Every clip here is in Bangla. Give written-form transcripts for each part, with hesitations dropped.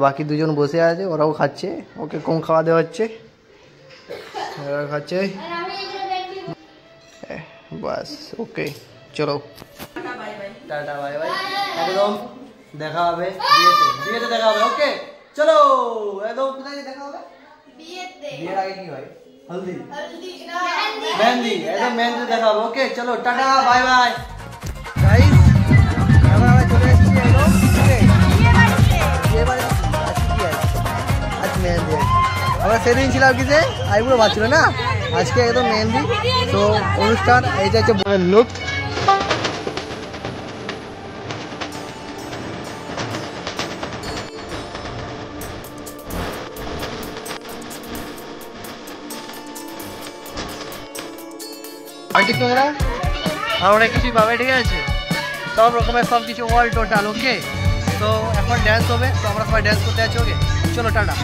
বাকি দুজন বসে আছে, ওরাও খাচ্ছে। ওকে কম খাওয়া দেওয়া হচ্ছে, ওরা খাচ্ছে। বাস ওকে, চলো টাটা বাই বাই। একদম দেখা হবে বিয়েতে, বিয়েতে দেখা হবে। ওকে চলো একদম। কোথায় দেখা হবে? বিয়েতে। বিয়ের আগে কি হয়? হলদি, মেহেন্দি। একদম মেহেন্দি দেখা হবে। ওকে চলো টাটা বাই বাই গাইস। আমরা চলে এসেছি একদম বিয়ে বাড়ি। আজ মেহেন্দি আমরা সেদিন ছিলাম কি যে আইবুড়ো বাঁচছিল না, আজকে একদম মেহেন্দি। তো অনুষ্ঠান এইটা হচ্ছে বোনের লুক। আর অনেক কিছুই পাবে, ঠিক আছে? সব রকমের সব কিছু অল টোটাল। ওকে তো এখন ড্যান্স হবে, তো আমরা সবাই ড্যান্স করতে আছি। ওকে চলো টাটা।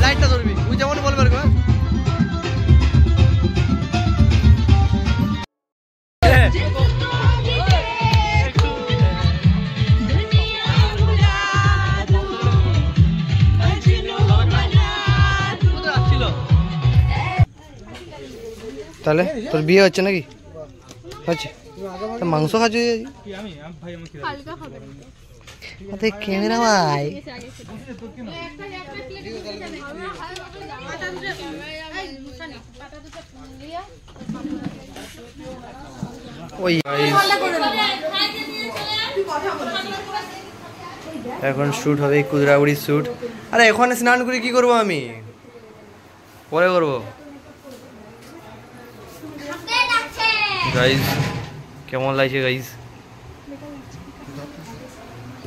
লাইটটা ধরবি, তুই যেমন বলবার গো। তাহলে তোর বিয়ে হচ্ছে নাকি? হচ্ছে মাংস খাচ্ছি ক্যামেরা ভাই। এখন শুট হবে কুদরাগুড়ির শুট। আরে এখন স্নান করে কি করবো আমি? পরে করবো। গাইস কেমন লাগছে গাইস?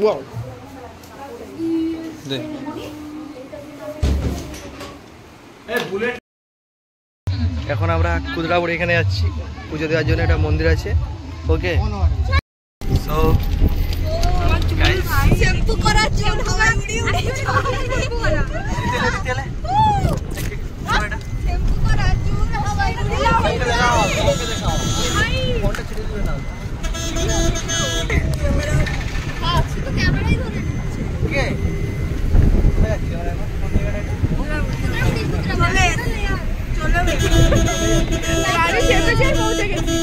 ওয়াও দে এখন আমরা কুদরাগুড়ি এখানে যাচ্ছি পুজো দেওয়ার জন্য। একটা মন্দির আছে। ওকে সো গাইস শ্যাম্পু করার জন্য হাওয়া উড়ি উড়ি চলে শ্যাম্পু করার জন্য হাওয়া উড়ি লাগাও ওকে দেখাও ফোনটা ছেড়ে দিও না। হ্যাঁ শুধু ক্যামেরাই ধরে নিচ্ছে। ওকে গাড়ি চেপে পৌঁছে গেছি।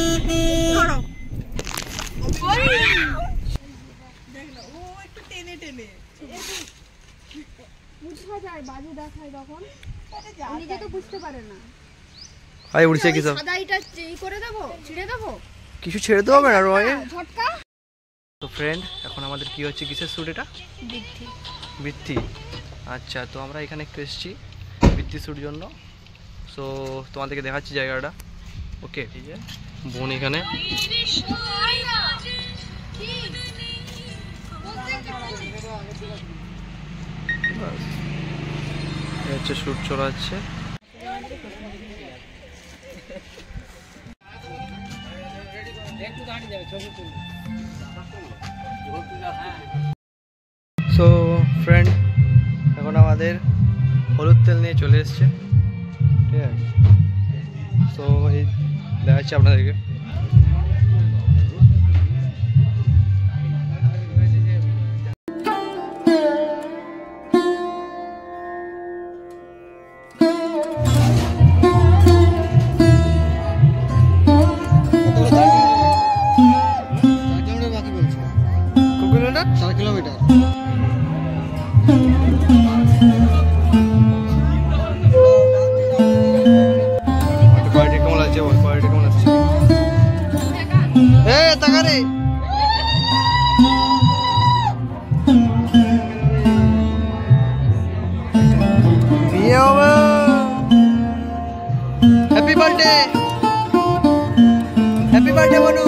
ধরো দেখ না ও একটু টেনে টেনে বুঝা যায় বাজে দেখায় তখন নিজে তো বুঝতে পারে না। আই উড়ছে কি সব সাদাইটা এই করে দেব, ছিড়ে দেব, কিছু ছেড়ে দেব না রয়ে ঝটকা। তো ফ্রেন্ড এখন আমাদের কি হচ্ছে, কিসের শুট এটা? বৃত্তি। বৃত্তি, আচ্ছা। তো আমরা এখানে একটু এসেছি বৃত্তি শুট জন্য। সো তোমাদেরকে দেখাচ্ছি জায়গাটা। ওকে ঠিক আছে বোন এখানে হচ্ছে শুট চলাচ্ছে। সো ফ্রেন্ড, এখন আমাদের হলুদ তেল নিয়ে চলে এসছে, ঠিক আছে। সো এই দেখাচ্ছি আপনাদেরকে। हैप्पी बर्थडे, हैप्पी बर्थडे बनू।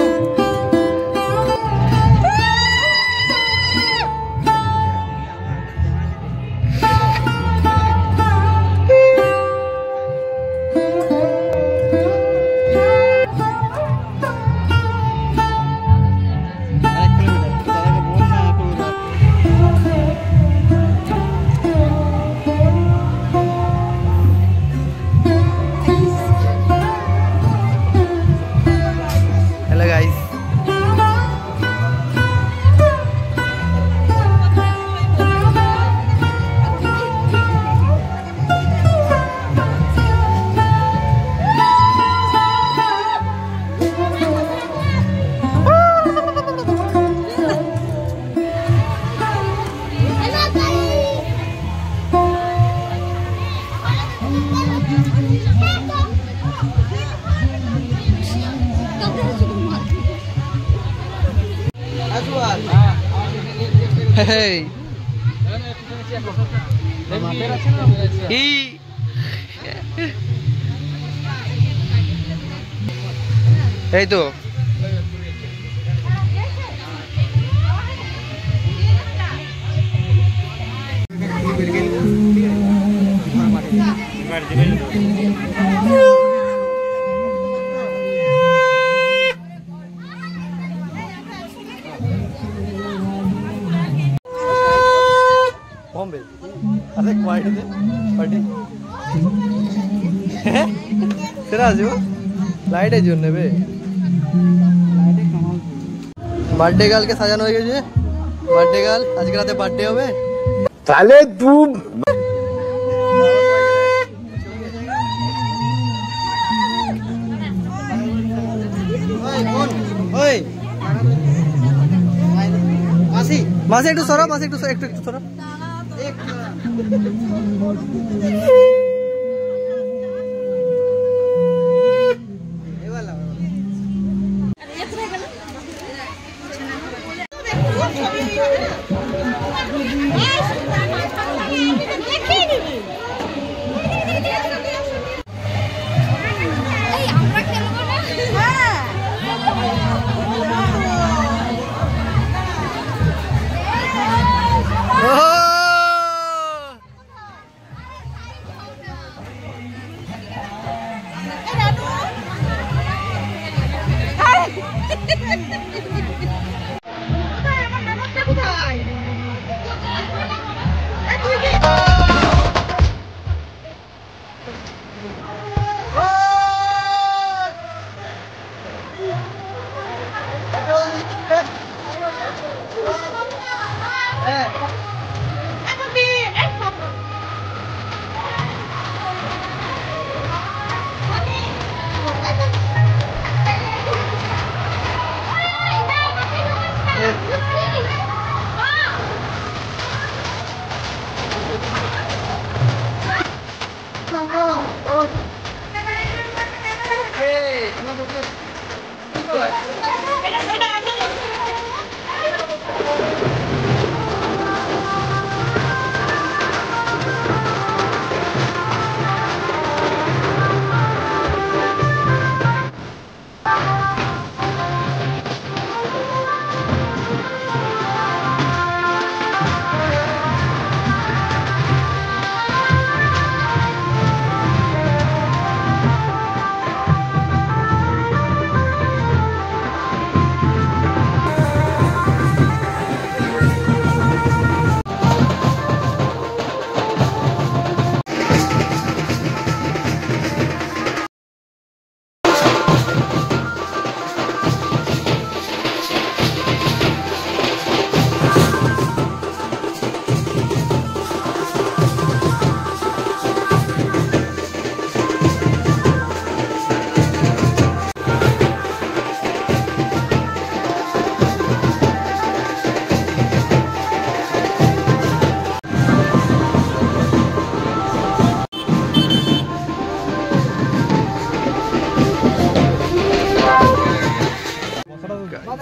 Hey. Hey tu. Bombe. Ada quiet deh. Party. Serah sih, light aja jurne be. Birthday girl ke sajan hoye je. Birthday girl, आज के रात birthday होवे. साले तू ओए मासी मासी एक तो सरा मासी एक तो सरा एक ये वाला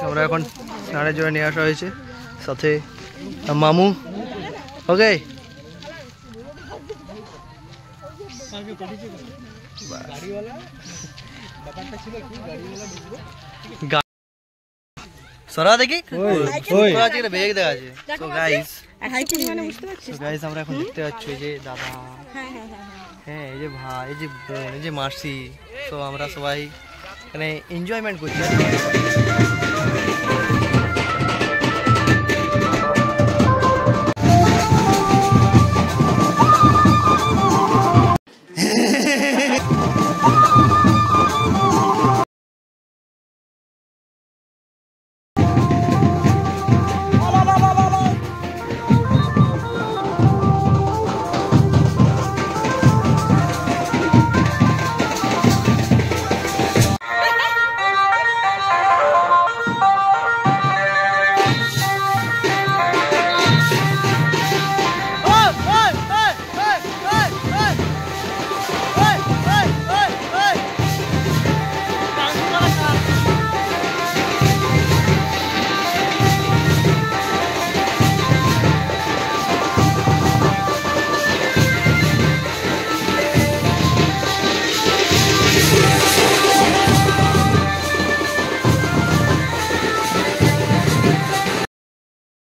আমরা এখন স্নানের জন্য নিয়ে আসা হয়েছে, সাথে মামু। ওকে, সরা দেখি বেগ দেখা আছে। তো গাইস আমরা এখন দেখতে পাচ্ছি এই যে দাদা, হ্যাঁ এই যে ভাই, এই যে বোন, এই যে মাসি। তো আমরা সবাই এখানে এনজয়মেন্ট করছি।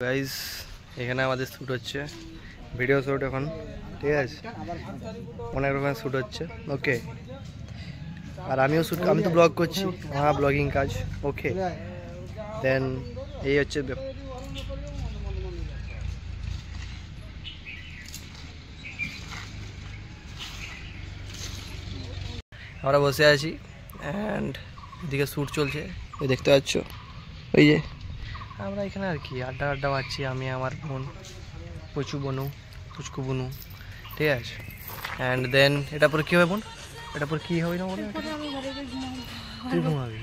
গাইস এখানে আমাদের শ্যুট হচ্ছে, ভিডিও শ্যুট এখন, ঠিক আছে, অনেক রকমের শ্যুট হচ্ছে। ওকে, আর আমিও শ্যুট, আমি তো ব্লগ করছি, আমার ব্লগিং কাজ। ওকে, দেন এই হচ্ছে আমরা বসে আছি অ্যান্ড এদিকে শ্যুট চলছে, ওই দেখতে পাচ্ছ। ওই যে আমরা এখানে আর কি আড্ডা মারছি, আমি আমার বোন পুচকু বনু, ঠিক আছে। অ্যান্ড দেন এটা পরে কী হবে বোন, এটা পরে কী হবে না বলে, তুই ঘুমাবি।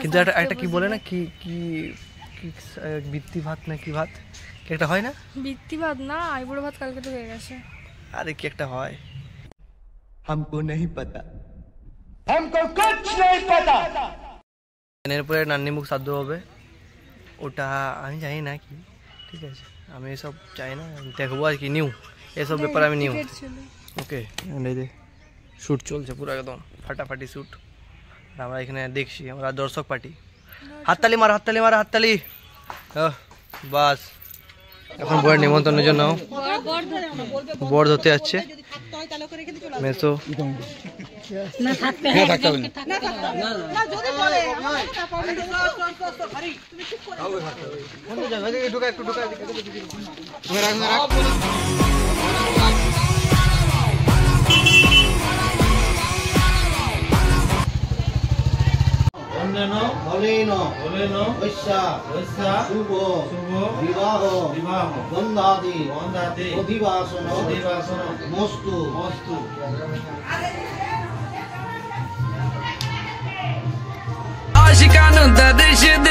কিন্তু একটা কি বলে না, কি কি বৃত্তি ভাত না কি ভাত, কি একটা হয় না? বৃত্তি ভাত না, আইবুড়ো ভাত কালকে তো হয়ে গেছে। আরে কি একটা হয়, हमको नहीं पता, हमको कुछ नहीं पता। এরপরে নান্নি মুখ সাধ্য হবে, ওটা আমি জানি না কি, ঠিক আছে, আমি এসব চাই না, দেখবো আর কি নিউ এসব ব্যাপার আমি নিউ। ওকে, এই যে শ্যুট চলছে পুরো একদম ফাটাফাটি শ্যুট, আমরা এখানে দেখছি, আমরা দর্শক পার্টি। হাততালি মার, হাততালি মার, হাততালি। বাস এখন বড় নিমন্ত্রণের জন্য বর ধরতে যাচ্ছে মেসো। শুভ বিবাহ বন্ধাদি অধিবাসন মস্তু। आशिकानों दा दृश्य देख